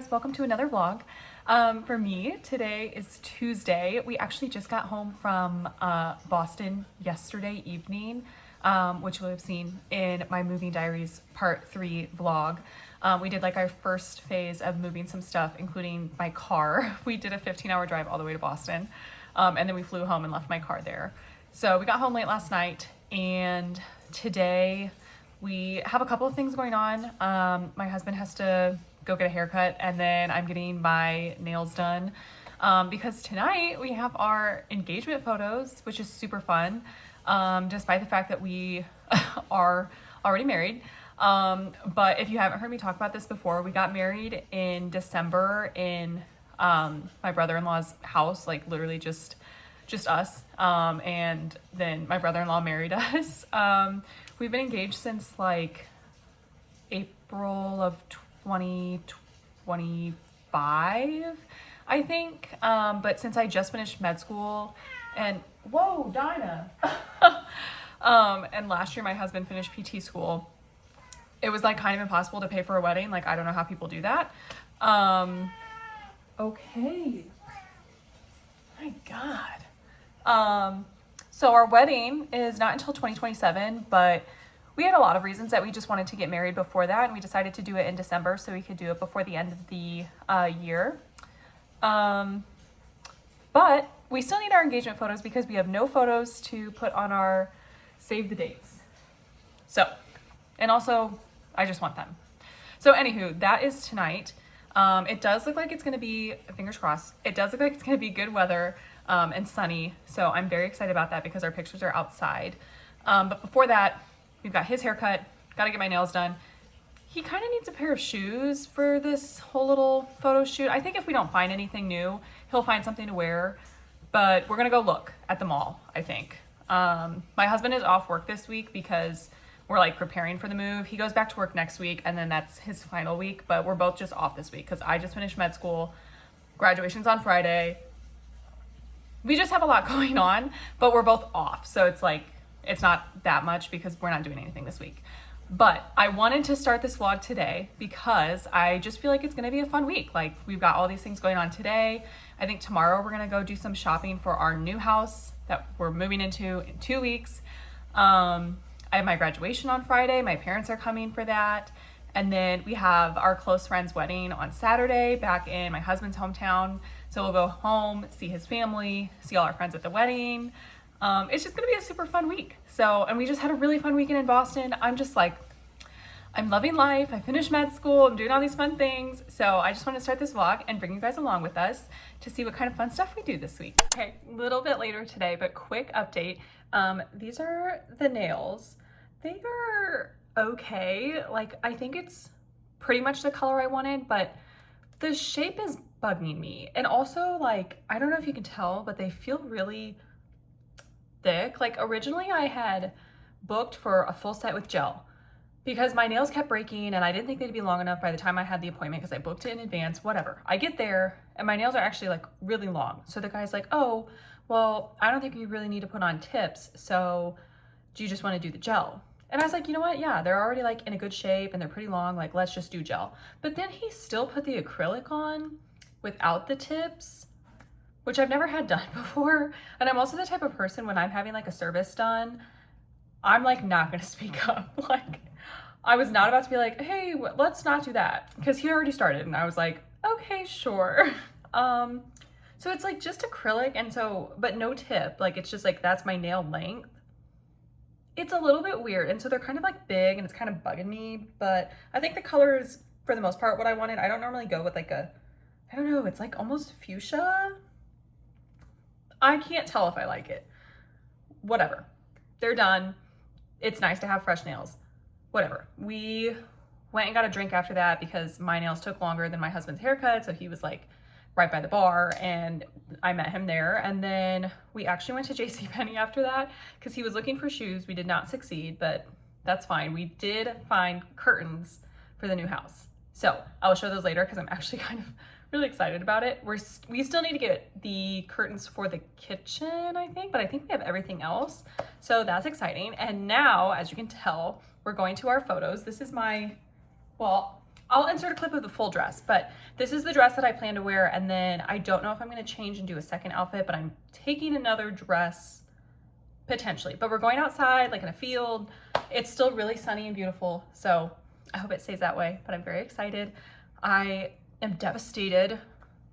guys, welcome to another vlog. For me, today is Tuesday. We actually just got home from Boston yesterday evening, which you'll have seen in my Moving Diaries Part 3 vlog. We did like our first phase of moving some stuff, including my car. We did a 15-hour drive all the way to Boston, and then we flew home and left my car there. So we got home late last night, and today we have a couple of things going on. My husband has to go get a haircut, and then I'm getting my nails done because tonight we have our engagement photos, which is super fun, despite the fact that we are already married. But if you haven't heard me talk about this before, we got married in December in my brother-in-law's house, like literally just us, and then my brother-in-law married us. We've been engaged since like April of 2025, I think. But since I just finished med school and whoa, Dinah. And last year my husband finished PT school, it was like kind of impossible to pay for a wedding. Like, I don't know how people do that. Okay. My God. So our wedding is not until 2027, but we had a lot of reasons that we just wanted to get married before that, and we decided to do it in December so we could do it before the end of the year. But we still need our engagement photos because we have no photos to put on our save the dates. So, and also I just want them. So anywho, that is tonight. It does look like it's going to be, fingers crossed, it does look like it's going to be good weather and sunny. So I'm very excited about that because our pictures are outside. But before that, we've got his haircut, got to get my nails done. He kind of needs a pair of shoes for this whole little photo shoot. I think if we don't find anything new, he'll find something to wear, but we're going to go look at the mall, I think. My husband is off work this week because we're like preparing for the move. He goes back to work next week, and then that's his final week, but we're both just off this week because I just finished med school. Graduation's on Friday. We just have a lot going on, but we're both off. So it's like, it's not that much because we're not doing anything this week. But I wanted to start this vlog today because I just feel like it's going to be a fun week. Like, we've got all these things going on today. I think tomorrow we're going to go do some shopping for our new house that we're moving into in 2 weeks. I have my graduation on Friday. My parents are coming for that. And then we have our close friend's wedding on Saturday back in my husband's hometown. So we'll go home, see his family, see all our friends at the wedding. It's just gonna be a super fun week. So, and we just had a really fun weekend in Boston. I'm just like, I'm loving life. I finished med school. I'm doing all these fun things. So I just want to start this vlog and bring you guys along with us to see what kind of fun stuff we do this week. Okay, a little bit later today, but quick update. These are the nails. They are okay. Like, I think it's pretty much the color I wanted, but the shape is bugging me. And also, like, I don't know if you can tell, but they feel really thick. Like, originally I had booked for a full set with gel because my nails kept breaking and I didn't think they'd be long enough by the time I had the appointment because I booked it in advance, whatever. I get there and my nails are actually like really long. So the guy's like, oh, well, I don't think you really need to put on tips. So do you just want to do the gel? And I was like, you know what? Yeah, they're already like in a good shape and they're pretty long. Like, let's just do gel. But then he still put the acrylic on without the tips, which I've never had done before. And I'm also the type of person when I'm having like a service done, I'm like not gonna speak up. Like, I was not about to be like, hey, let's not do that. Because he already started and I was like, okay, sure. So it's like just acrylic and so, but no tip. Like, it's just like, that's my nail length. It's a little bit weird. And so they're kind of like big and it's kind of bugging me, but I think the color is for the most part what I wanted. I don't normally go with like a, I don't know, it's like almost fuchsia. I can't tell if I like it. Whatever. They're done. It's nice to have fresh nails. Whatever. We went and got a drink after that because my nails took longer than my husband's haircut. So he was like right by the bar and I met him there. And then we actually went to JCPenney after that because he was looking for shoes. We did not succeed, but that's fine. We did find curtains for the new house. So I will show those later because I'm actually kind of really excited about it. We still need to get the curtains for the kitchen, I think, but I think we have everything else. So that's exciting. And now, as you can tell, we're going to our photos. This is my, well, I'll insert a clip of the full dress, but this is the dress that I plan to wear, and then I don't know if I'm going to change and do a second outfit, but I'm taking another dress potentially. But we're going outside, like in a field. It's still really sunny and beautiful, so I hope it stays that way, but I'm very excited. I am devastated.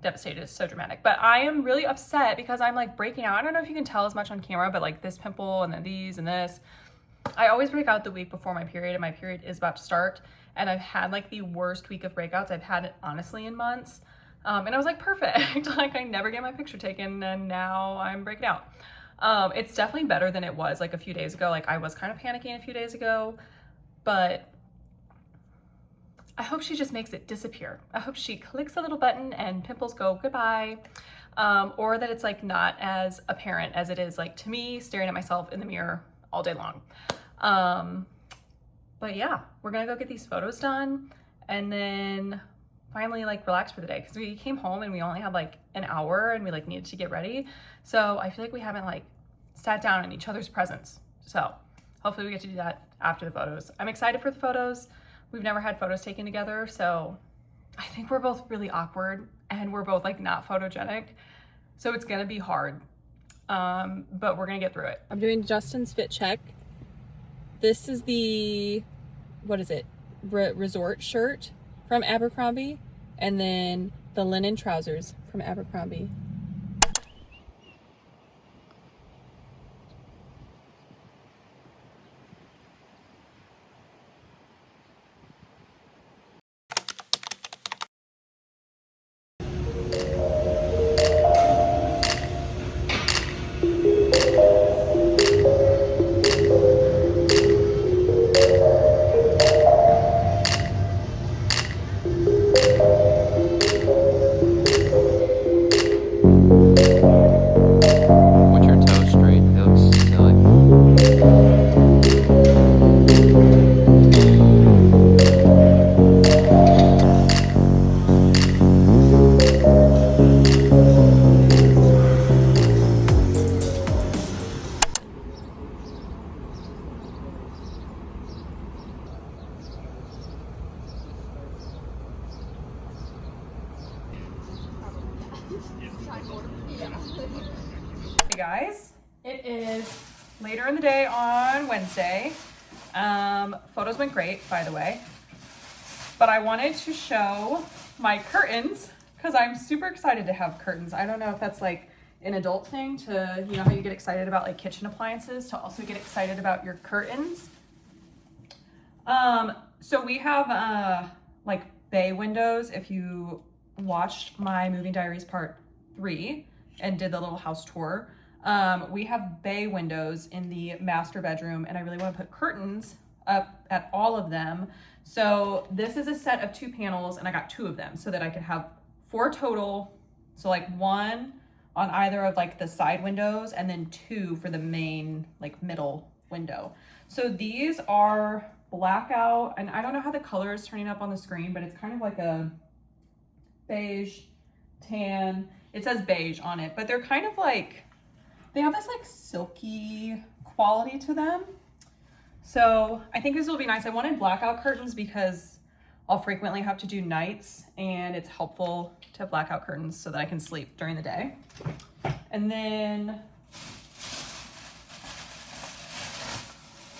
Devastated is so dramatic, but I am really upset because I'm like breaking out. I don't know if you can tell as much on camera, but like this pimple and then these and this. I always break out the week before my period, and my period is about to start, and I've had like the worst week of breakouts I've had it honestly in months. And I was like, perfect. Like I never get my picture taken, and now I'm breaking out. It's definitely better than it was like a few days ago. Like I was kind of panicking a few days ago, but I hope she just makes it disappear. I hope she clicks a little button and pimples go goodbye. Or that it's like not as apparent as it is like to me staring at myself in the mirror all day long. But yeah, we're gonna go get these photos done and then finally like relax for the day, because we came home and we only had like an hour and we like needed to get ready. So I feel like we haven't like sat down in each other's presence. So hopefully we get to do that after the photos. I'm excited for the photos. We've never had photos taken together, so I think we're both really awkward and we're both like not photogenic. So it's gonna be hard, but we're gonna get through it. I'm doing Justin's fit check. This is the, what is it? Resort shirt from Abercrombie, and then the linen trousers from Abercrombie. Put your toes straight. It looks silly. Hey guys, it is later in the day on Wednesday. Photos went great, by the way, but I wanted to show my curtains because I'm super excited to have curtains. I don't know if that's like an adult thing to, you know how you get excited about like kitchen appliances, to also get excited about your curtains. So we have like bay windows. If you watched my Moving Diaries Part 3 and did the little house tour, we have bay windows in the master bedroom, and I really want to put curtains up at all of them. So this is a set of 2 panels, and I got 2 of them so that I could have 4 total. So like 1 on either of like the side windows, and then 2 for the main like middle window. So these are blackout, and I don't know how the color is turning up on the screen, but it's kind of like a beige, tan. It says beige on it, but they're kind of like, they have this like silky quality to them. So I think this will be nice. I wanted blackout curtains because I'll frequently have to do nights, and it's helpful to have blackout curtains so that I can sleep during the day. And then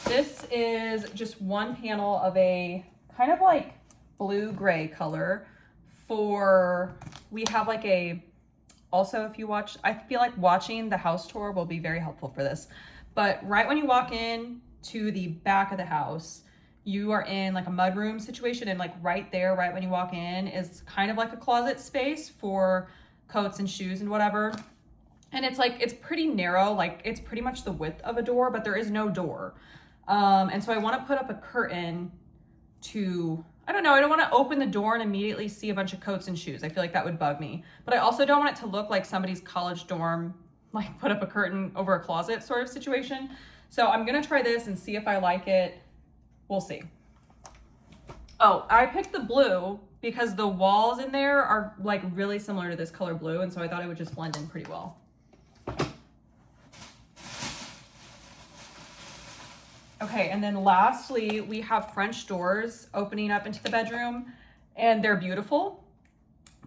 this is just 1 panel of a kind of like blue-gray color for, we have like a, also if you watch, I feel like watching the house tour will be very helpful for this. But right when you walk in to the back of the house, you are in like a mudroom situation, and like right there, right when you walk in, is kind of like a closet space for coats and shoes and whatever. And it's like, it's pretty narrow, like it's pretty much the width of a door, but there is no door. And so I want to put up a curtain to, I don't know, I don't want to open the door and immediately see a bunch of coats and shoes. I feel like that would bug me. But I also don't want it to look like somebody's college dorm, like put up a curtain over a closet sort of situation. So I'm going to try this and see if I like it. We'll see. Oh, I picked the blue because the walls in there are like really similar to this color blue, and so I thought it would just blend in pretty well. Okay, and then lastly, we have French doors opening up into the bedroom, and they're beautiful,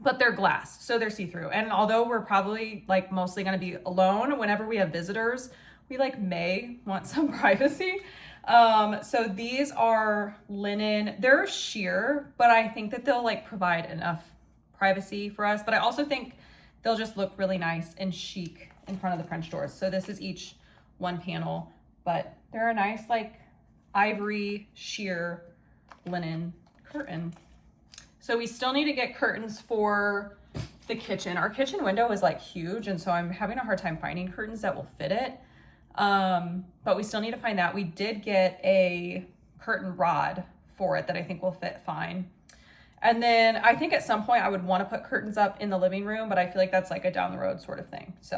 but they're glass, so they're see-through. And although we're probably like mostly gonna be alone, whenever we have visitors, we like may want some privacy. So these are linen. They're sheer, but I think that they'll like provide enough privacy for us. But I also think they'll just look really nice and chic in front of the French doors. So this is each one panel, but they're a nice like ivory sheer linen curtain. So we still need to get curtains for the kitchen. Our kitchen window is like huge, and so I'm having a hard time finding curtains that will fit it. But we still need to find that. We did get a curtain rod for it that I think will fit fine. And then I think at some point I would want to put curtains up in the living room, but I feel like that's like a down the road sort of thing. So.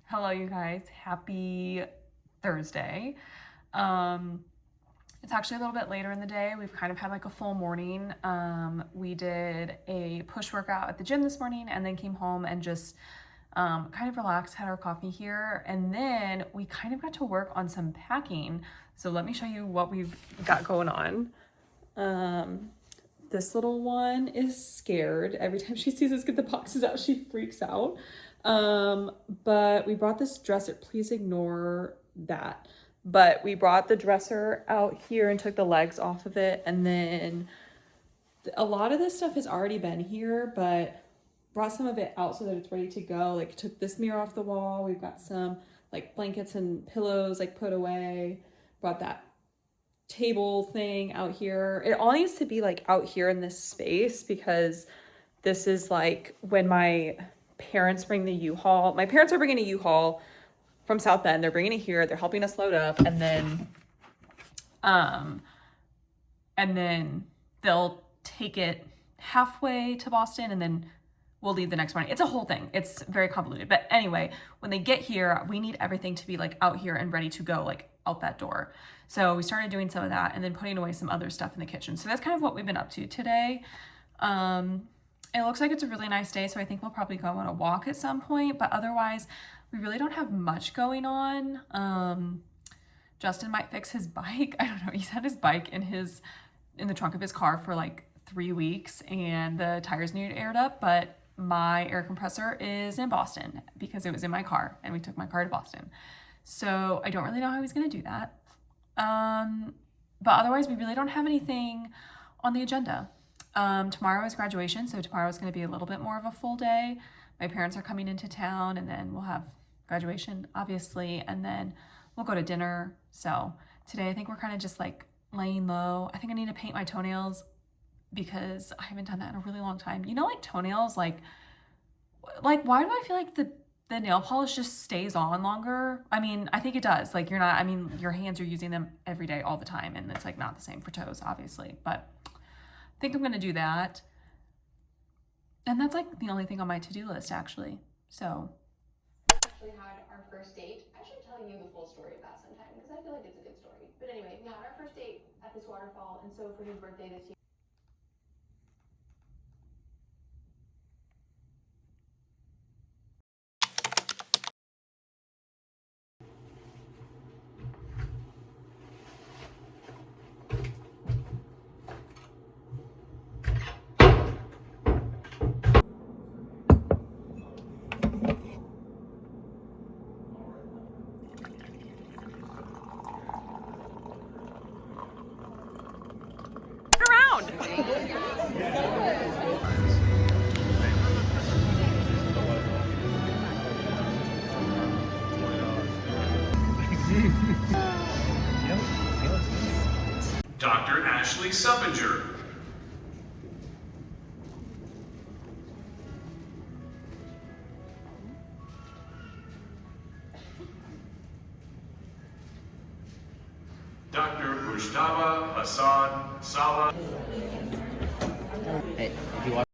Hello, you guys. Happy Thursday. It's actually a little bit later in the day. We've kind of had like a full morning. We did a push workout at the gym this morning and then came home and just kind of relaxed, had our coffee here. And then we kind of got to work on some packing. So let me show you what we've got going on. This little one is scared. Every time she sees us get the boxes out, she freaks out. But we brought this dresser. Please ignore that. But we brought the dresser out here and took the legs off of it. And then a lot of this stuff has already been here, but brought some of it out so that it's ready to go. Like took this mirror off the wall. We've got some like blankets and pillows like put away. Brought that table thing out here. It all needs to be like out here in this space because this is like when my parents bring the U-Haul. My parents are bringing a U-Haul from South Bend. They're bringing it here. They're helping us load up, and then they'll take it halfway to Boston, and then we'll leave the next morning. It's a whole thing. It's very convoluted. But anyway, when they get here, we need everything to be like out here and ready to go, like out that door. So we started doing some of that and then putting away some other stuff in the kitchen. So that's kind of what we've been up to today. It looks like it's a really nice day, so I think we'll probably go on a walk at some point, but otherwise we really don't have much going on. Justin might fix his bike. I don't know. He's had his bike in the trunk of his car for like 3 weeks and the tires needed aired up, but my air compressor is in Boston because it was in my car and we took my car to Boston. So I don't really know how he's going to do that. But otherwise we really don't have anything on the agenda. Tomorrow is graduation, so tomorrow is going to be a little bit more of a full day. My parents are coming into town, and then we'll have graduation, obviously, and then we'll go to dinner. So today I think we're kind of just like laying low. I think I need to paint my toenails because I haven't done that in a really long time. You know, like toenails, like why do I feel like the nail polish just stays on longer? I mean, I think it does. Like your hands are using them every day, all the time, and it's like not the same for toes, obviously, but I think I'm going to do that. And that's like the only thing on my to-do list, actually. So. Actually had our first date. I should tell you the full story of that sometime because I feel like it's a good story. But anyway, we had our first date at this waterfall, and so for his birthday this year. Dr. Ashley Suppinger. Dr. Mujtaba Hassan Salah. Hey, if you watch.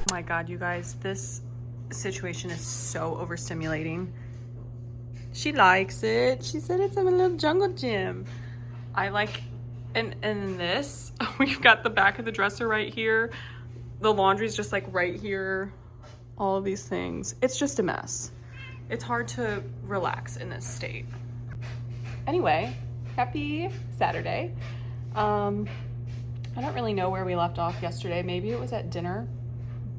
My God, you guys, this situation is so overstimulating. She likes it. She said it's a little jungle gym. I like, and this, we've got the back of the dresser right here. The laundry's just like right here. All of these things. It's just a mess. It's hard to relax in this state. Anyway, happy Saturday. I don't really know where we left off yesterday. Maybe it was at dinner,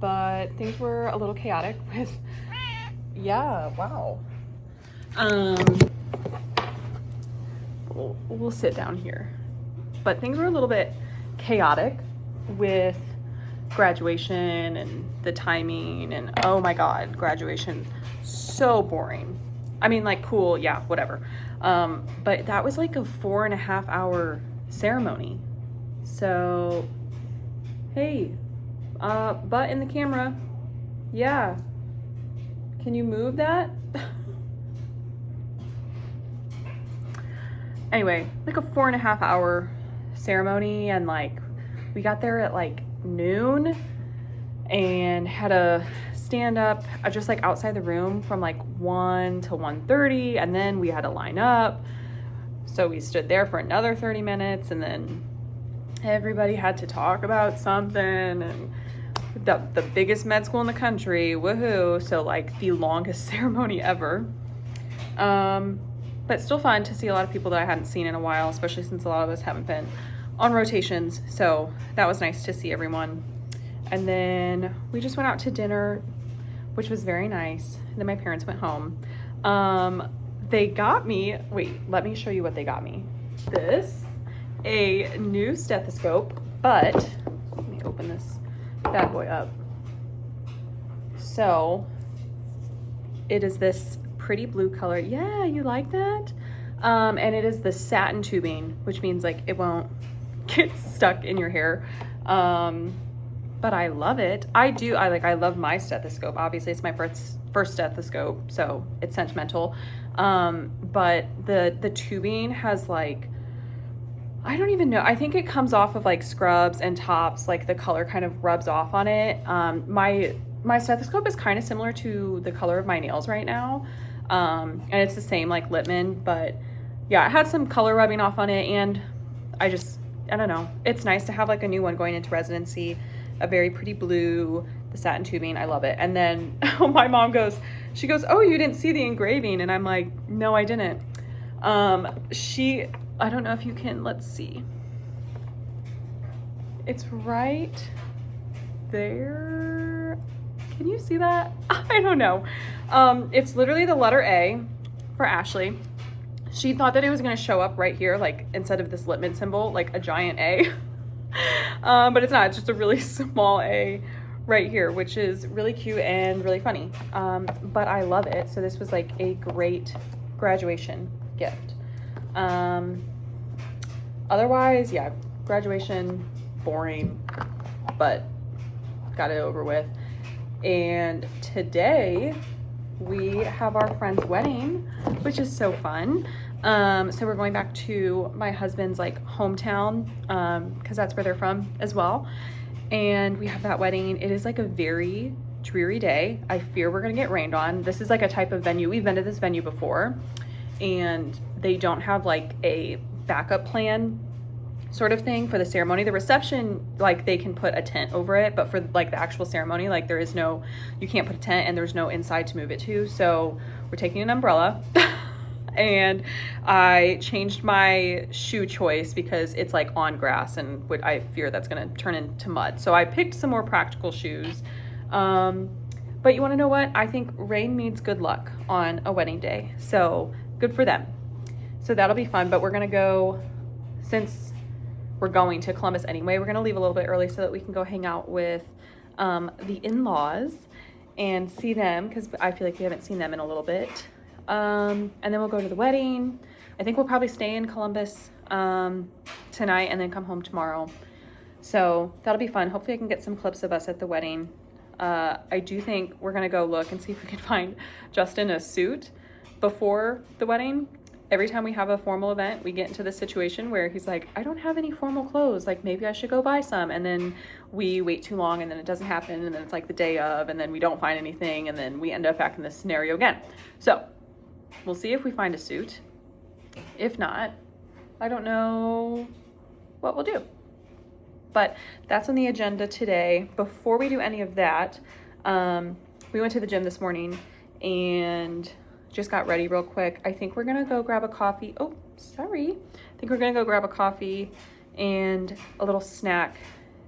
but things were a little chaotic with, yeah, wow. We'll sit down here. But things were a little bit chaotic with graduation and the timing, and oh my God, graduation, so boring. I mean, like, cool, yeah, whatever. But that was like a 4.5 hour ceremony. So, hey, butt in the camera. Yeah. Can you move that? Anyway, like a 4.5 hour ceremony, and like we got there at like noon and had a stand up just like outside the room from like 1 to 1:30, and then we had to line up. So we stood there for another 30 minutes, and then everybody had to talk about something, and the biggest med school in the country, woohoo. So like the longest ceremony ever. But still fun to see a lot of people that I hadn't seen in a while, especially since a lot of us haven't been on rotations. So that was nice to see everyone. And then we just went out to dinner, which was very nice. And then my parents went home. They got me, wait, let me show you what they got me. This, a new stethoscope, but let me open this bad boy up. So it is this pretty blue color. Yeah, you like that? And it is the satin tubing, which means like it won't get stuck in your hair. But I love it. I love my stethoscope. Obviously it's my first stethoscope, so it's sentimental. But the tubing has like, I don't even know. I think it comes off of like scrubs and tops, like the color kind of rubs off on it. My stethoscope is kind of similar to the color of my nails right now. And it's the same like Littmann, but yeah, it had some color rubbing off on it, and I don't know. It's nice to have like a new one going into residency, a very pretty blue, the satin tubing. I love it. And then my mom goes, oh, you didn't see the engraving? And I'm like, no, I didn't. I don't know if you can, let's see. It's right there. Can you see that? I don't know. It's literally the letter A for Ashley. She thought that it was going to show up right here, like instead of this Littmann symbol, like a giant A. But it's not. It's just a really small A right here, which is really cute and really funny. But I love it. So this was like a great graduation gift. Otherwise, yeah, graduation, boring, but got it over with. And today we have our friend's wedding, which is so fun. So we're going back to my husband's like hometown, because that's where they're from as well. And we have that wedding. It is like a very dreary day. I fear we're gonna get rained on. This is like a type of venue. We've been to this venue before, and they don't have like a backup plan. sort of thing for the ceremony. The reception, like they can put a tent over it, but for like the actual ceremony, like there is no, you can't put a tent and there's no inside to move it to. So we're taking an umbrella. And I changed my shoe choice because it's like on grass and I fear that's gonna turn into mud. So I picked some more practical shoes. But you wanna know what? I think rain means good luck on a wedding day. So good for them. So that'll be fun, but we're gonna go, since we're going to Columbus anyway, we're gonna leave a little bit early so that we can go hang out with the in-laws and see them, because I feel like we haven't seen them in a little bit. And then we'll go to the wedding. I think we'll probably stay in Columbus tonight and then come home tomorrow. So that'll be fun. Hopefully I can get some clips of us at the wedding. I do think we're gonna go look and see if we can find Justin a suit before the wedding. Every time we have a formal event, we get into this situation where he's like, I don't have any formal clothes. Like maybe I should go buy some. And then we wait too long and then it doesn't happen. And then it's like the day of, and then we don't find anything. And then we end up back in this scenario again. So we'll see if we find a suit. If not, I don't know what we'll do. But that's on the agenda today. Before we do any of that, we went to the gym this morning and just got ready real quick. I think we're gonna go grab a coffee. Oh, sorry. I think we're gonna go grab a coffee and a little snack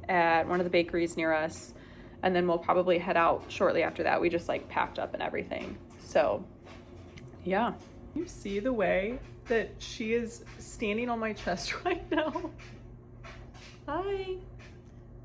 at one of the bakeries near us. And then we'll probably head out shortly after that. We just like packed up and everything. So yeah. You see the way that she is standing on my chest right now? Hi.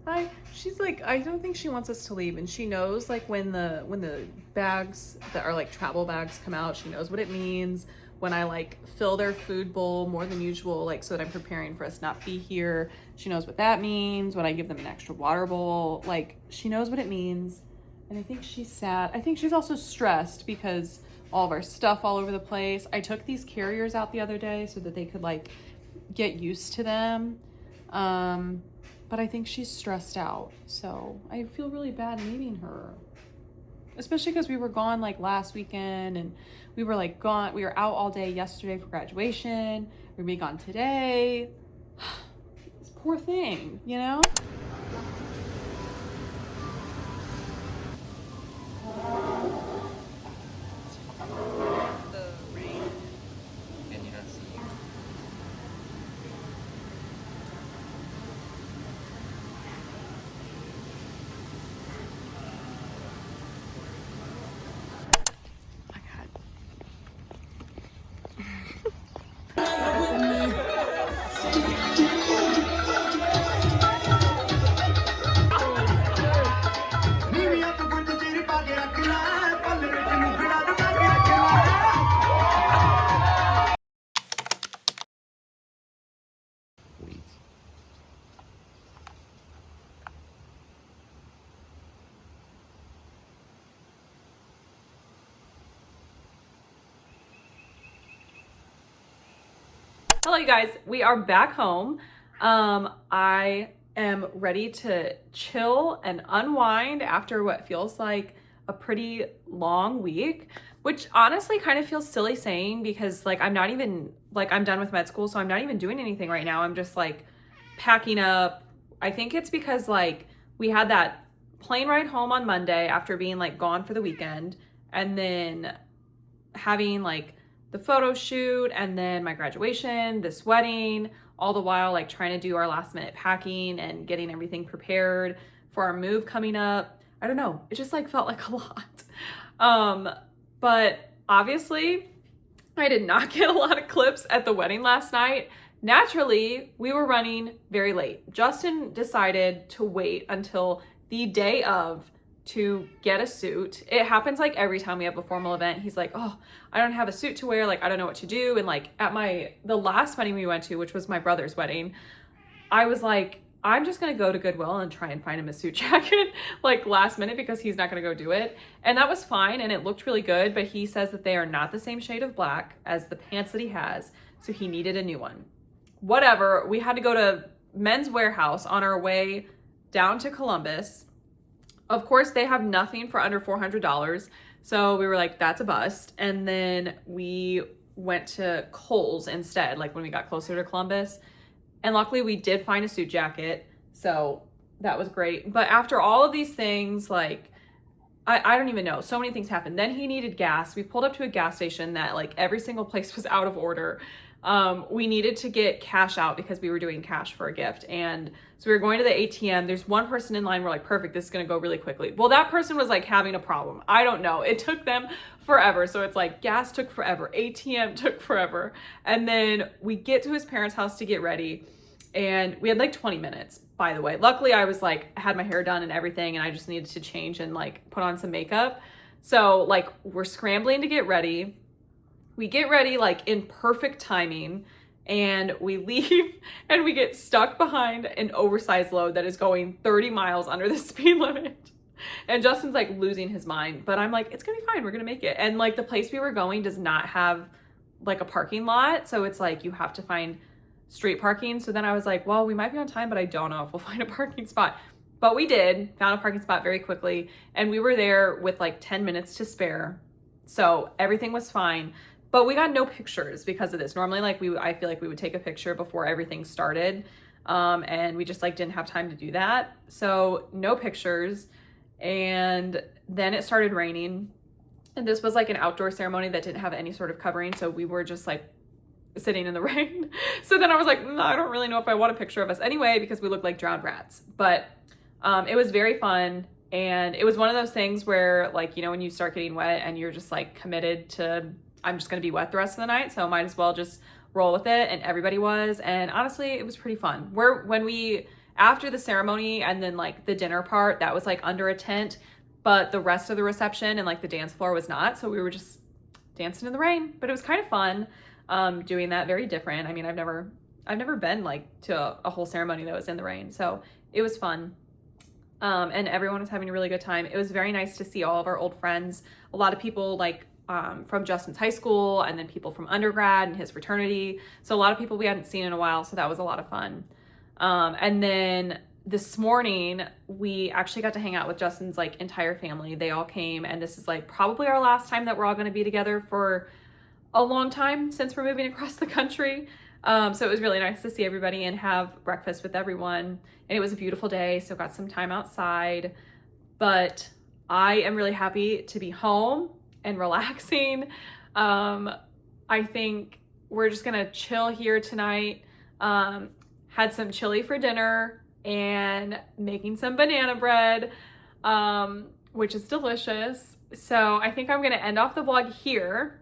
Hi. She's like, I don't think she wants us to leave, and she knows like when the bags that are like travel bags come out, she knows what it means when I like fill their food bowl more than usual, like so that I'm preparing for us not be here. She knows what that means when I give them an extra water bowl. Like she knows what it means. And I think she's sad. I think she's also stressed because all of our stuff all over the place. I took these carriers out the other day so that they could like get used to them. But I think she's stressed out. So I feel really bad leaving her. Especially because we were gone like last weekend and we were like gone. We were out all day yesterday for graduation. We're gonna be gone today. This poor thing, you know? The rain. And you don't see. Weeds. Hello, you guys. We are back home. I am ready to chill and unwind after what feels like a pretty long week, which honestly kind of feels silly saying because like I'm not even like I'm done with med school, so I'm not even doing anything right now. I'm just like packing up. I think it's because like we had that plane ride home on Monday after being like gone for the weekend, and then having like the photo shoot and then my graduation, this wedding, all the while like trying to do our last minute packing and getting everything prepared for our move coming up. I don't know, it just like felt like a lot. But obviously I did not get a lot of clips at the wedding last night. Naturally, we were running very late. Justin decided to wait until the day of to get a suit. It happens like every time we have a formal event. He's like, oh, I don't have a suit to wear. Like, I don't know what to do. And like at the last wedding we went to, which was my brother's wedding, I was like, I'm just gonna go to Goodwill and try and find him a suit jacket like last minute because he's not gonna go do it. And that was fine and it looked really good, but he says that they are not the same shade of black as the pants that he has. So he needed a new one. Whatever, we had to go to Men's Warehouse on our way down to Columbus. Of course, they have nothing for under $400. So we were like, that's a bust. And then we went to Kohl's instead, like when we got closer to Columbus. And luckily we did find a suit jacket, so that was great. But after all of these things, like, I don't even know, so many things happened. Then he needed gas. We pulled up to a gas station that like every single place was out of order. We needed to get cash out because we were doing cash for a gift. And so we were going to the ATM. There's one person in line. We're like, perfect, this is gonna go really quickly. Well, that person was like having a problem. I don't know. It took them forever. So it's like gas took forever. ATM took forever. And then we get to his parents' house to get ready. And we had like 20 minutes, by the way. Luckily, I was like, had my hair done and everything, and I just needed to change and like put on some makeup. So like we're scrambling to get ready. We get ready like in perfect timing, and we leave and we get stuck behind an oversized load that is going 30 miles under the speed limit. And Justin's like losing his mind, but I'm like, it's gonna be fine, we're gonna make it. And like the place we were going does not have like a parking lot, so it's like you have to find street parking. So then I was like, well, we might be on time, but I don't know if we'll find a parking spot. But we did, found a parking spot very quickly, and we were there with like 10 minutes to spare. So everything was fine. But we got no pictures because of this. Normally, like I feel like we would take a picture before everything started. And we just like didn't have time to do that. So no pictures. And then it started raining. And this was like an outdoor ceremony that didn't have any sort of covering. So we were just like sitting in the rain. So then I was like, I don't really know if I want a picture of us anyway, because we looked like drowned rats. But it was very fun. And it was one of those things where like, you know, when you start getting wet and you're just like committed to, I'm just going to be wet the rest of the night, so might as well just roll with it. And everybody was. And honestly, it was pretty fun. When we, after the ceremony and then like the dinner part, that was like under a tent, but the rest of the reception and like the dance floor was not. So we were just dancing in the rain, but it was kind of fun doing that. Very different. I mean, I've never been like to a whole ceremony that was in the rain. So it was fun. And everyone was having a really good time. It was very nice to see all of our old friends. A lot of people like from Justin's high school, and then people from undergrad and his fraternity. So a lot of people we hadn't seen in a while. So that was a lot of fun. And then this morning we actually got to hang out with Justin's like entire family. They all came, and this is like probably our last time that we're all going to be together for a long time since we're moving across the country. So it was really nice to see everybody and have breakfast with everyone. And it was a beautiful day, so got some time outside. But I am really happy to be home and relaxing. I think we're just gonna chill here tonight. Had some chili for dinner and making some banana bread, which is delicious. So I think I'm gonna end off the vlog here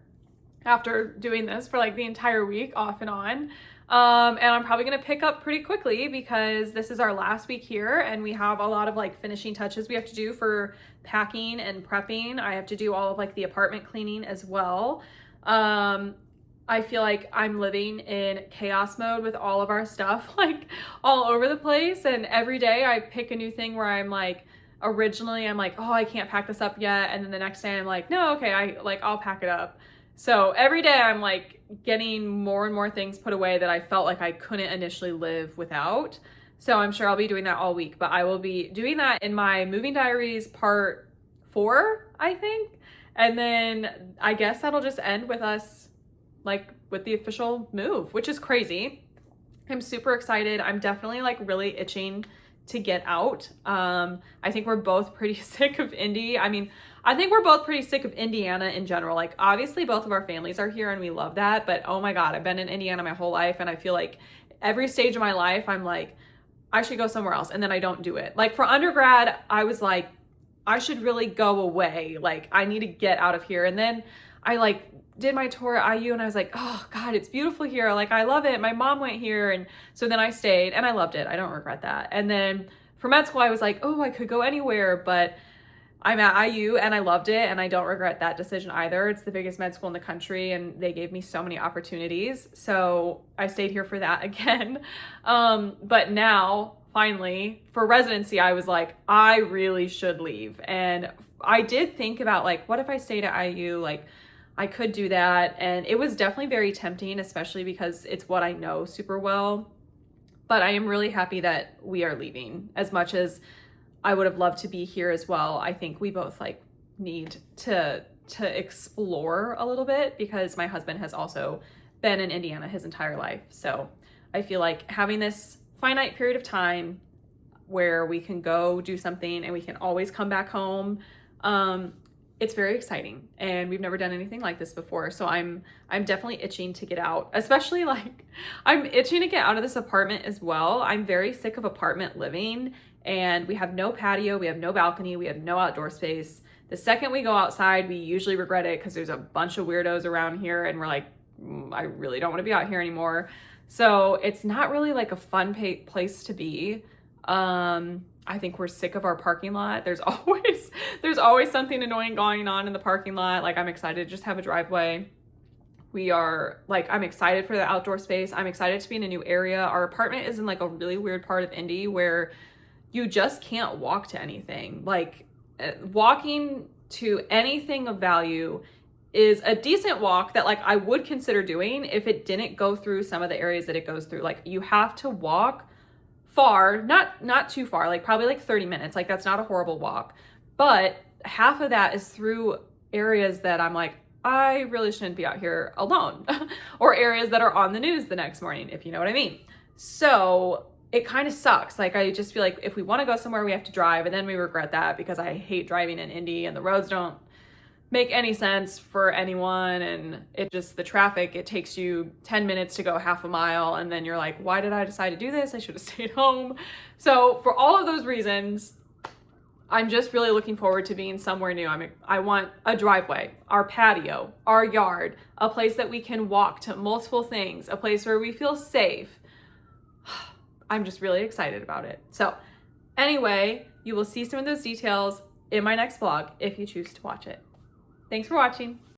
after doing this for like the entire week off and on. And I'm probably gonna pick up pretty quickly because this is our last week here, and we have a lot of like finishing touches we have to do for packing and prepping. I have to do all of like the apartment cleaning as well. I feel like I'm living in chaos mode with all of our stuff like all over the place, and every day I pick a new thing where I'm like, originally I'm like, oh, I can't pack this up yet, and then the next day I'm like, no, okay, I'll pack it up. So every day I'm like getting more and more things put away that I felt like I couldn't initially live without. So I'm sure I'll be doing that all week, but I will be doing that in my moving diaries part 4, I think. And then I guess that'll just end with us like with the official move, which is crazy. I'm super excited. I'm definitely like really itching to get out. I think we're both pretty sick of Indy. I mean, I think we're both pretty sick of Indiana in general. Like obviously both of our families are here and we love that, but oh my God, I've been in Indiana my whole life, and I feel like every stage of my life, I'm like, I should go somewhere else, and then I don't do it. Like for undergrad, I was like, I should really go away. Like I need to get out of here. And then I like did my tour at IU and I was like, oh God, it's beautiful here. Like I love it. My mom went here. And so then I stayed and I loved it. I don't regret that. And then for med school, I was like, oh, I could go anywhere, but I'm at IU and I loved it. And I don't regret that decision either. It's the biggest med school in the country and they gave me so many opportunities. So I stayed here for that again. But now finally for residency, I was like, I really should leave. And I did think about like, what if I stayed at IU? Like I could do that. And it was definitely very tempting, especially because it's what I know super well. But I am really happy that we are leaving. As much as I would have loved to be here as well, I think we both like need to explore a little bit because my husband has also been in Indiana his entire life. So I feel like having this finite period of time where we can go do something and we can always come back home, it's very exciting, and we've never done anything like this before. So I'm definitely itching to get out, especially like I'm itching to get out of this apartment as well. I'm very sick of apartment living, and we have no patio, we have no balcony, we have no outdoor space. The second we go outside, we usually regret it because there's a bunch of weirdos around here and we're like, I really don't want to be out here anymore. So it's not really like a fun place to be. I think we're sick of our parking lot. There's always something annoying going on in the parking lot. Like, I'm excited to just have a driveway. I'm excited for the outdoor space. I'm excited to be in a new area. Our apartment is in like a really weird part of Indy where you just can't walk to anything. Like, walking to anything of value is a decent walk that like I would consider doing if it didn't go through some of the areas that it goes through. Like, you have to walk far, not too far, like probably like 30 minutes. Like, that's not a horrible walk, but half of that is through areas that I'm like, I really shouldn't be out here alone or areas that are on the news the next morning, if you know what I mean. So it kind of sucks. Like, I just feel like if we want to go somewhere, we have to drive, and then we regret that because I hate driving in Indy and the roads don't make any sense for anyone, and the traffic, it takes you 10 minutes to go half a mile, and then you're like, why did I decide to do this? I should have stayed home. So for all of those reasons, I'm just really looking forward to being somewhere new. I want a driveway, our patio, our yard, a place that we can walk to multiple things, a place where we feel safe. I'm just really excited about it. So anyway, you will see some of those details in my next vlog if you choose to watch it. Thanks for watching.